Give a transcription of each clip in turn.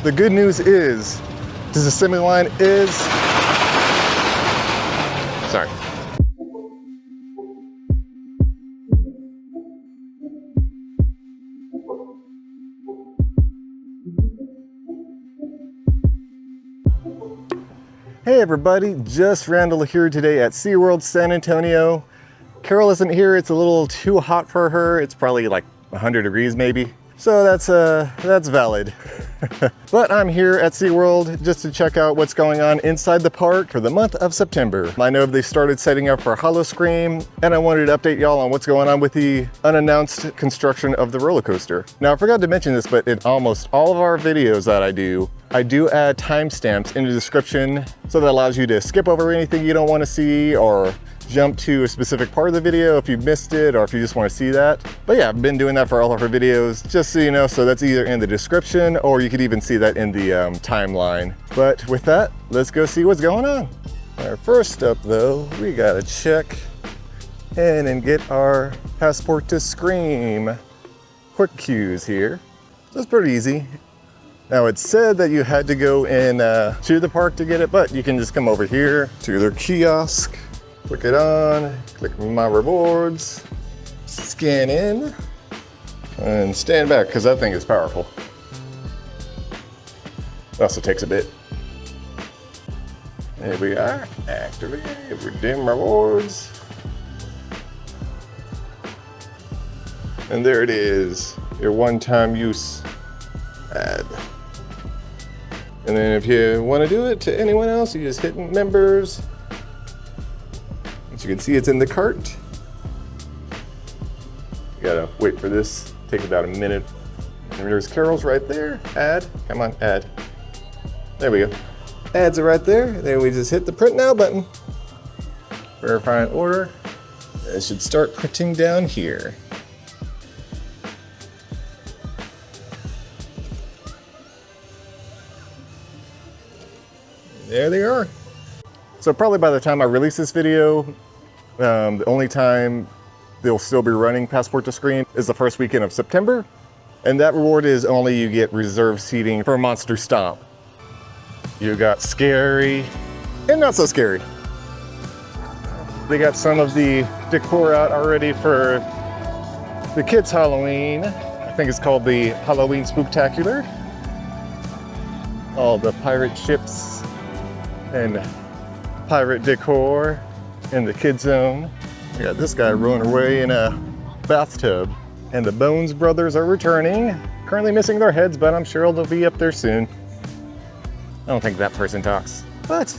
the good news is, this assembly line is, sorry. Hey everybody, just Randall here today at SeaWorld San Antonio. Carol isn't here, it's a little too hot for her. It's probably like 100 degrees maybe. So that's valid. But I'm here at SeaWorld just to check out what's going on inside the park for the month of September. I know they started setting up for Howl-O-Scream, and I wanted to update y'all on what's going on with the unannounced construction of the roller coaster. Now I forgot to mention this, but in almost all of our videos that I do add timestamps in the description, so that allows you to skip over anything you don't want to see or jump to a specific part of the video if you missed it or if you just want to see that. But yeah, I've been doing that for all of our videos, just so you know, so that's either in the description or you could even see that in the timeline. But with that, let's go see what's going on. All right, first up though, we gotta check in and get our passport to Scream. Quick queues here. So it's pretty easy. Now it said that you had to go in to the park to get it, but you can just come over here to their kiosk, click it on, click my rewards, scan in, and stand back because that thing is powerful. It also takes a bit. There we are, activate, redeem rewards. And there it is, your one-time use ad. And then if you want to do it to anyone else, you just hit members. As you can see, it's in the cart. You gotta wait for this, take about a minute. And there's Carol's right there, add, come on, add. There we go. Ads are right there. Then we just hit the print now button. Verify an order. It should start printing down here. There they are. So probably by the time I release this video, the only time they'll still be running Passport to Scream is the first weekend of September. And that reward is only you get reserved seating for Monster Stomp. You got scary and not so scary. They got some of the decor out already for the kids' Halloween. I think it's called the Halloween Spooktacular. All the pirate ships and pirate decor in the kid zone. We got this guy rolling away in a bathtub. And the Bones brothers are returning. Currently missing their heads, but I'm sure they'll be up there soon. I don't think that person talks, but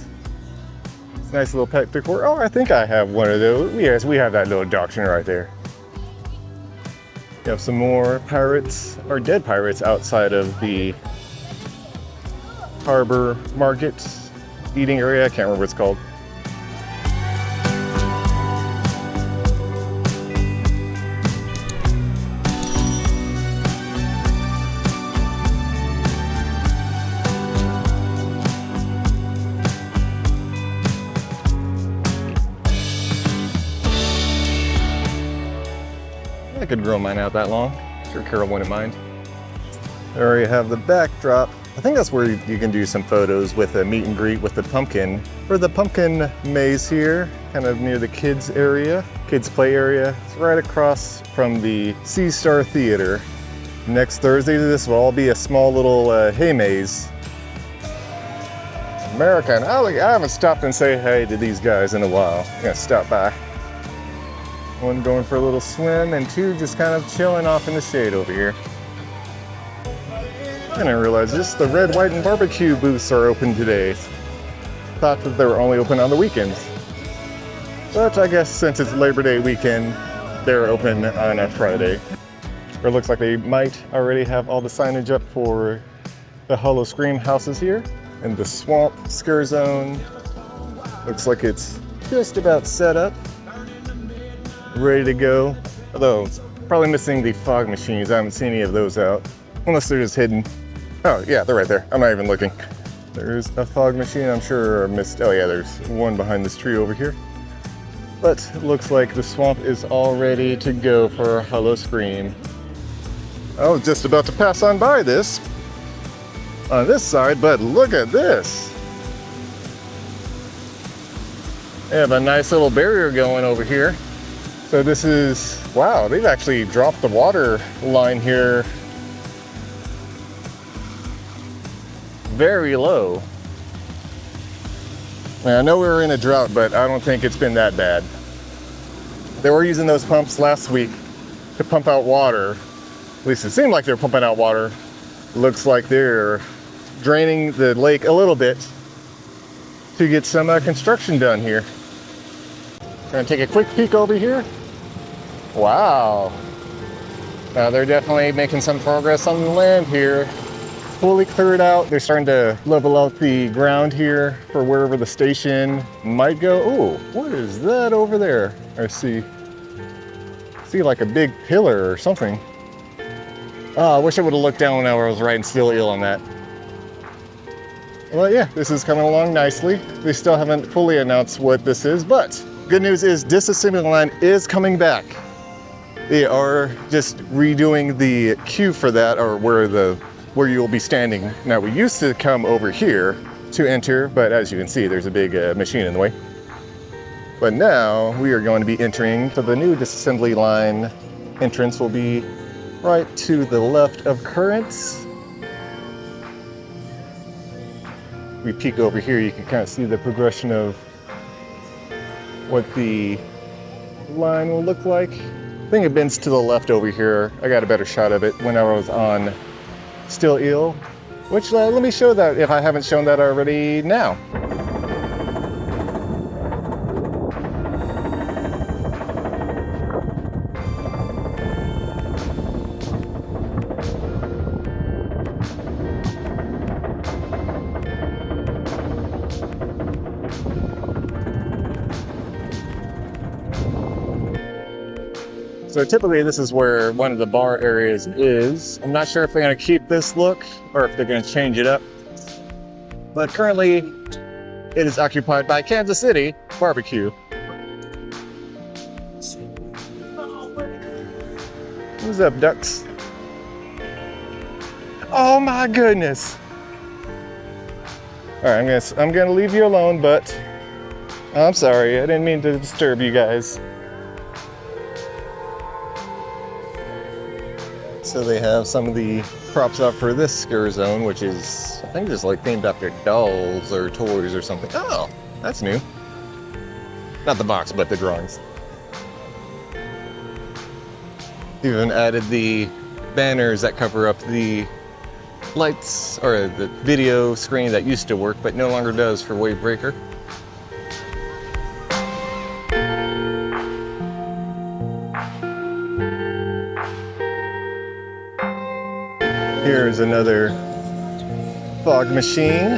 it's nice little pet decor. Oh, I think I have one of those. Yes, we have that little dachshund right there. You have some more pirates, or dead pirates, outside of the harbor market eating area. I can't remember what it's called. I could grow mine out that long. I'm sure Carol wouldn't mind. There you have the backdrop. I think that's where you can do some photos with a meet and greet with the pumpkin. For the pumpkin maze here, kind of near the kids area, kids play area. It's right across from the Sea Star Theater. Next Thursday, this will all be a small little hay maze. American Alligator. I haven't stopped and say hey to these guys in a while. I'm gonna stop by. One going for a little swim and two just kind of chilling off in the shade over here. I didn't realize this, the red, white, and barbecue booths are open today. Thought that they were only open on the weekends. But I guess since it's Labor Day weekend, they're open on a Friday. Or it looks like they might already have all the signage up for the Howl-O-Scream houses here. And the Swamp Scare Zone looks like it's just about set up. Ready to go. Although it's probably missing the fog machines. I haven't seen any of those out. Unless they're just hidden. Oh yeah, they're right there. I'm not even looking. There's a fog machine, I'm sure I missed. Oh yeah, there's one behind this tree over here. But it looks like the swamp is all ready to go for Howl-O-Scream. I was just about to pass on by this. on this side, but look at this. They have a nice little barrier going over here. So this is, wow, they've actually dropped the water line here very low. Now, I know we were in a drought, but I don't think it's been that bad. They were using those pumps last week to pump out water. At least it seemed like they were pumping out water. Looks like they're draining the lake a little bit to get some construction done here. Gonna take a quick peek over here. Wow. Now they're definitely making some progress on the land here. Fully cleared out. They're starting to level out the ground here for wherever the station might go. Oh, what is that over there? I see like a big pillar or something. Oh, I wish I would have looked down when I was riding Steel Eel on that. Well, yeah, this is coming along nicely. They still haven't fully announced what this is, but good news is disassembly line is coming back. They are just redoing the queue for that, or where you'll be standing. Now, we used to come over here to enter, but as you can see, there's a big machine in the way. But now we are going to be entering, so the new disassembly line entrance will be right to the left of Currents. We peek over here, you can kind of see the progression of what the line will look like. I think it bends to the left over here. I got a better shot of it when I was on Steel Eel, which let me show that if I haven't shown that already now. So typically this is where one of the bar areas is. I'm not sure if they're going to keep this look or if they're going to change it up. But currently it is occupied by Kansas City Barbecue. What's up, ducks? Oh my goodness. All right, I'm gonna leave you alone, but I'm sorry. I didn't mean to disturb you guys. So they have some of the props up for this scare zone, which is, I think, just like themed after dolls or toys or something. Oh, that's new. Not the box, but the drawings. Even added the banners that cover up the lights or the video screen that used to work, but no longer does for Wave Breaker. Here's another fog machine,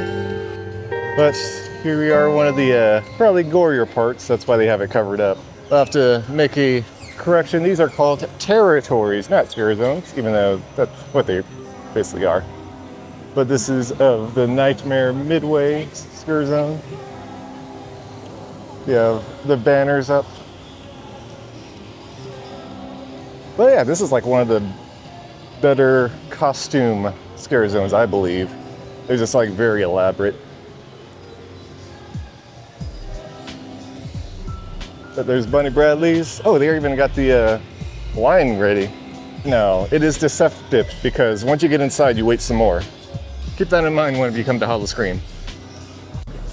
but here we are, one of the probably gorier parts. That's why they have it covered up. I'll have to make a correction. These are called Terror-Tories, not scare zones, even though that's what they basically are. But this is of the Nightmare Midway scare zone. You have the banners up. But yeah, this is like one of the better costume scare zones, I believe. They're just like very elaborate. But there's Bunny Bradley's. Oh, they even got the wine ready. No, it is deceptive because once you get inside, you wait some more. Keep that in mind when you come to Howl-O-Scream.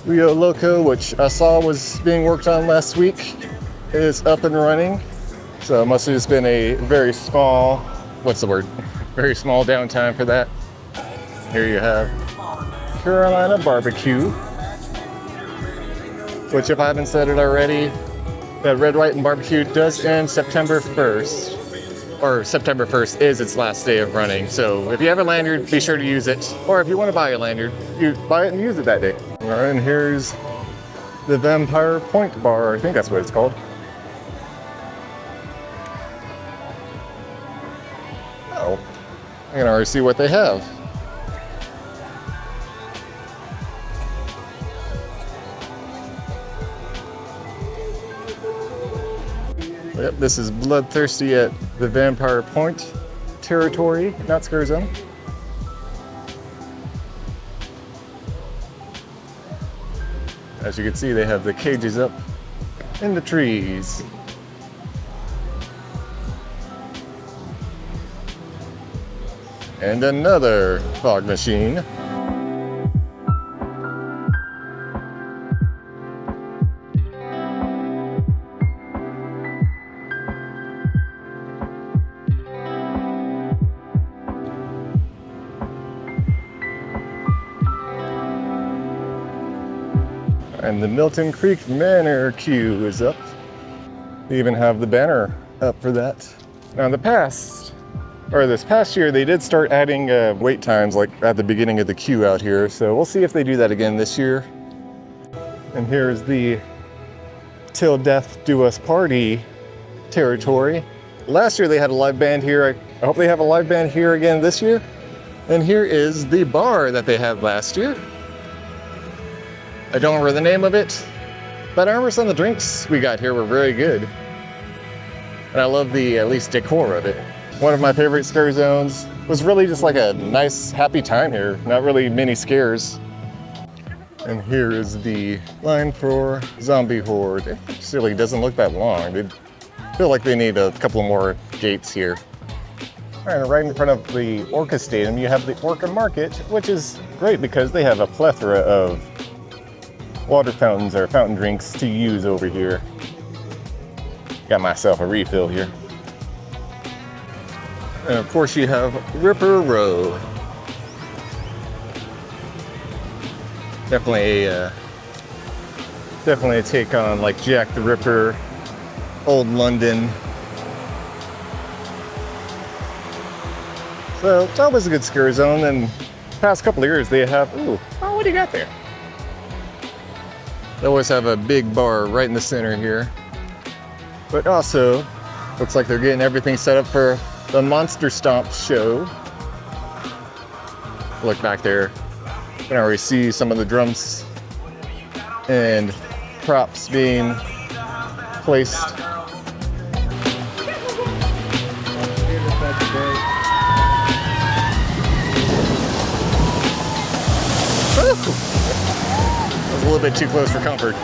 Rio Loco, which I saw was being worked on last week, is up and running. So it must have just been a very small, what's the word? Very small downtime for that. Here you have Carolina Barbecue, which, if I haven't said it already, that Red, White, and Barbecue does end September 1st. Or September 1st is its last day of running. So if you have a lanyard, be sure to use it. Or if you want to buy a lanyard, you buy it and use it that day. All right, and here's the Vampire Point Bar. I think that's what it's called. Oh, I can already see what they have. Yep, this is Bloodthirsty at the Vampire Point Territory, not Scare Zone. As you can see, they have the cages up in the trees. And another fog machine. And the Milton Creek Manor queue is up. They even have the banner up for that. Now in the past, or this past year, they did start adding wait times like at the beginning of the queue out here. So we'll see if they do that again this year. And here's the Till Death Do Us Party territory. Last year they had a live band here. I hope they have a live band here again this year. And here is the bar that they had last year. I don't remember the name of it, but I remember some of the drinks we got here were very good. And I love the, at least, decor of it. One of my favorite scare zones was really just like a nice, happy time here. Not really many scares. And here is the line for Zombie Horde. It actually doesn't look that long. They feel like they need a couple more gates here. All right, right in front of the Orca Stadium, you have the Orca Market, which is great because they have a plethora of water fountains or fountain drinks to use over here. Got myself a refill here. And of course you have Ripper Row. Definitely a take on like Jack the Ripper, Old London. So it's always a good scare zone, and the past couple of years they have, what do you got there? They always have a big bar right in the center here. But also, looks like they're getting everything set up for the Monster Stomp show. Look back there. You can already see some of the drums and props being placed. A little bit too close for comfort.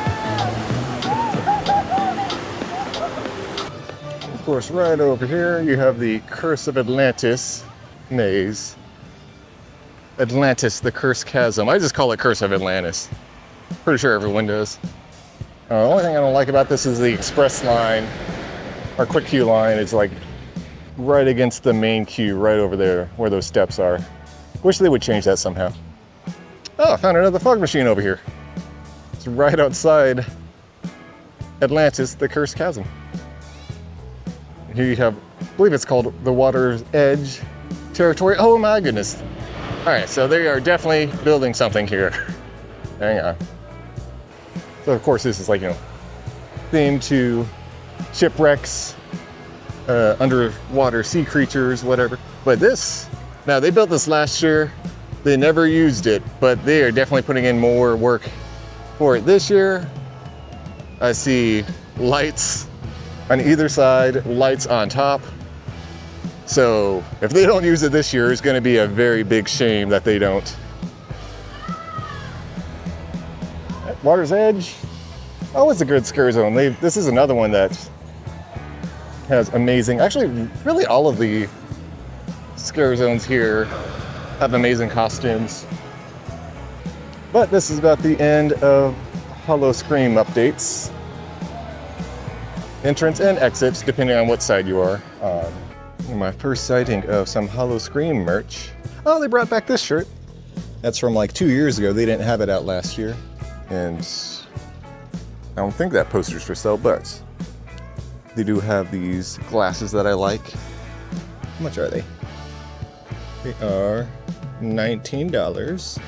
Of course, right over here you have the Curse of Atlantis maze. Atlantis, the Cursed Chasm. I just call it Curse of Atlantis. Pretty sure everyone does. The only thing I don't like about this is the express line, or quick queue line. It's like right against the main queue, right over there where those steps are. Wish they would change that somehow. Oh, I found another fog machine over here. It's right outside Atlantis, the Cursed Chasm. Here you have, I believe it's called the Water's Edge territory. Oh my goodness. All right, so they are definitely building something here. Hang on. So of course this is like, themed to shipwrecks, underwater sea creatures, whatever. But this, now they built this last year. They never used it, but they are definitely putting in more work for it this year. I see lights on either side, lights on top. So if they don't use it this year, it's going to be a very big shame that they don't. Water's Edge. Oh, it's a good scare zone. This is another one that has amazing, actually really all of the scare zones here have amazing costumes. But this is about the end of Howl-O-Scream updates. Entrance and exits, depending on what side you are. My first sighting of some Howl-O-Scream merch. Oh, they brought back this shirt. That's from like 2 years ago. They didn't have it out last year. And I don't think that poster's for sale, but they do have these glasses that I like. How much are they? They are $19.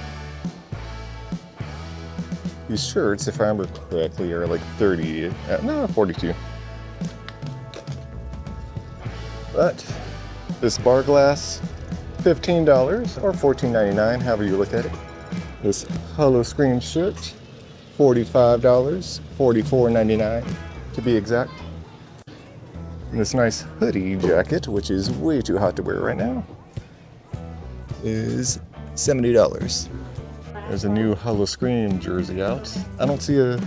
These shirts, if I remember correctly, are like 30, no, 42. But this bar glass, $15 or $14.99, however you look at it. This Howl-O-Scream shirt, $45, $44.99 to be exact. And this nice hoodie jacket, which is way too hot to wear right now, is $70. There's a new Howl-O-Scream jersey out. I don't see it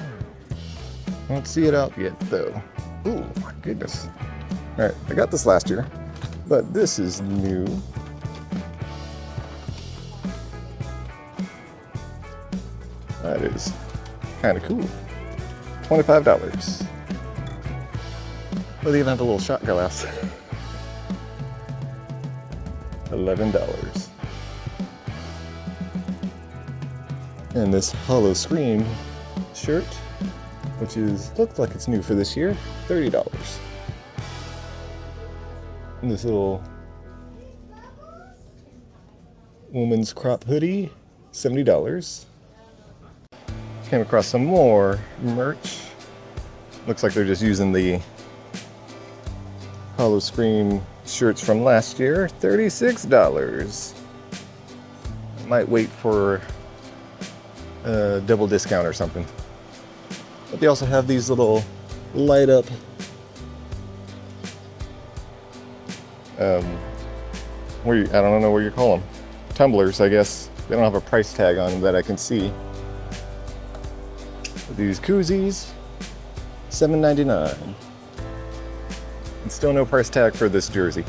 out yet though. Ooh, my goodness. All right, I got this last year, but this is new. That is kind of cool. $25. But they even have a little shot glass. $11. And this Howl-O-Scream shirt, which looks like it's new for this year, $30. And this little woman's crop hoodie, $70. Came across some more merch. Looks like they're just using the Howl-O-Scream shirts from last year, $36. Might wait for a double discount or something. But they also have these little light up I don't know what you call them. Tumblers, I guess. They don't have a price tag on them that I can see. These koozies, $7.99. And still no price tag for this jersey.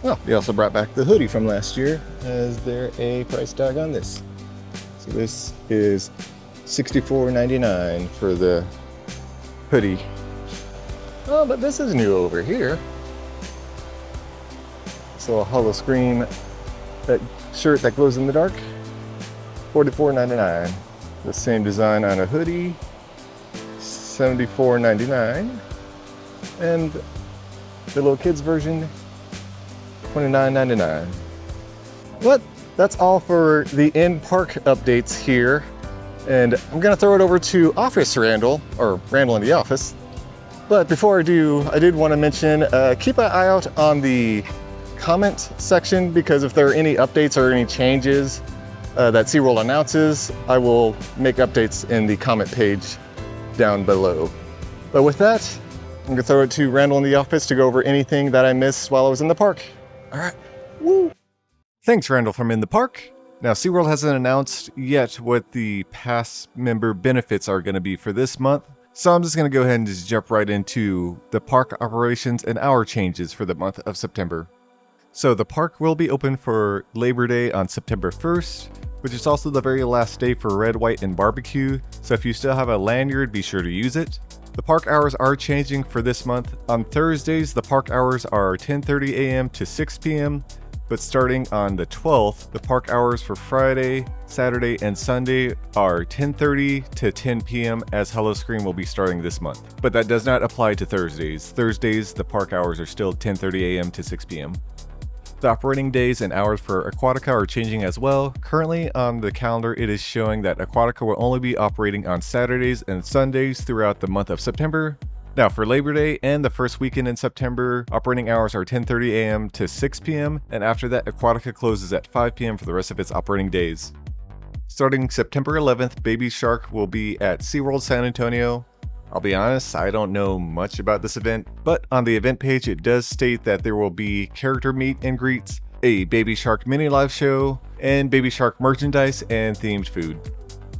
Oh, they also brought back the hoodie from last year. Is there a price tag on this? So this is $64.99 for the hoodie. Oh, but this is new over here. So a Howl-O-Scream, that shirt that glows in the dark, $44.99. The same design on a hoodie, $74.99. And the little kids version, $29.99. But that's all for the in-park updates here. And I'm gonna throw it over to Office Randall, or Randall in the office. But before I do, I did wanna mention, keep an eye out on the comment section, because if there are any updates or any changes that SeaWorld announces, I will make updates in the comment page down below. But with that, I'm gonna throw it to Randall in the office to go over anything that I missed while I was in the park. All right, woo! Thanks, Randall from In the Park. Now, SeaWorld hasn't announced yet what the pass member benefits are gonna be for this month, so I'm just gonna go ahead and just jump right into the park operations and hour changes for the month of September. So the park will be open for Labor Day on September 1st, which is also the very last day for Red, White, and Barbecue, so if you still have a lanyard, be sure to use it. The park hours are changing for this month. On Thursdays, the park hours are 10:30 a.m. to 6 p.m., but starting on the 12th, the park hours for Friday, Saturday, and Sunday are 10:30 to 10 p.m. as Howl-O-Scream will be starting this month. But that does not apply to Thursdays. Thursdays, the park hours are still 10:30 a.m. to 6 p.m. The operating days and hours for Aquatica are changing as well. Currently on the calendar, it is showing that Aquatica will only be operating on Saturdays and Sundays throughout the month of September. Now for Labor Day and the first weekend in September, operating hours are 10:30 a.m. to 6 p.m. and after that, Aquatica closes at 5 p.m. for the rest of its operating days. Starting September 11th, Babyshark will be at SeaWorld San Antonio. I'll be honest, I don't know much about this event, but on the event page it does state that there will be character meet and greets, a Babyshark mini live show, and Babyshark merchandise and themed food.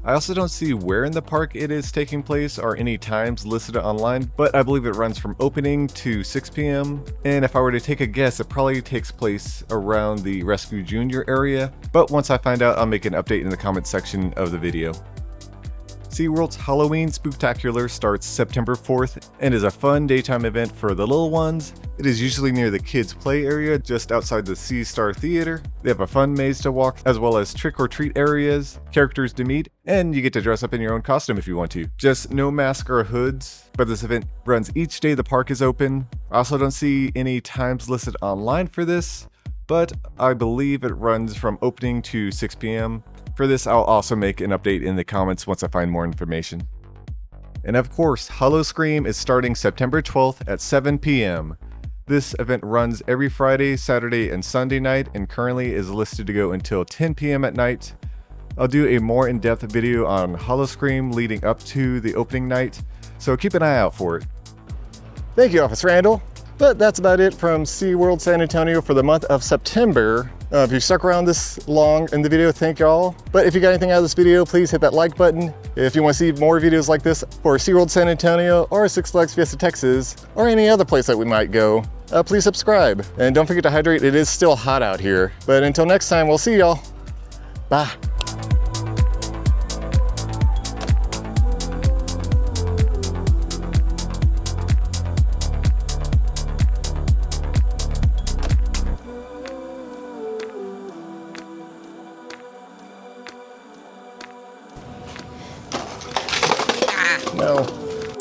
I also don't see where in the park it is taking place or any times listed online, but I believe it runs from opening to 6 p.m. And if I were to take a guess, it probably takes place around the Rescue Junior area, but once I find out, I'll make an update in the comment section of the video. SeaWorld's Halloween Spooktacular starts September 4th and is a fun daytime event for the little ones. It is usually near the kids' play area just outside the Sea Star Theater. They have a fun maze to walk as well as trick-or-treat areas, characters to meet, and you get to dress up in your own costume if you want to. Just no mask or hoods, but this event runs each day the park is open. I also don't see any times listed online for this, but I believe it runs from opening to 6 p.m. For this, I'll also make an update in the comments once I find more information. And of course, Howl-O-Scream is starting September 12th at 7 p.m. This event runs every Friday, Saturday, and Sunday night, and currently is listed to go until 10 p.m. at night. I'll do a more in-depth video on Howl-O-Scream leading up to the opening night, so keep an eye out for it. Thank you, Officer Randall. But that's about it from SeaWorld San Antonio for the month of September. If you stuck around this long in the video, thank y'all. But if you got anything out of this video, please hit that like button. If you want to see more videos like this for SeaWorld San Antonio or Six Flags Fiesta Texas or any other place that we might go, please subscribe. And don't forget to hydrate. It is still hot out here. But until next time, we'll see y'all. Bye.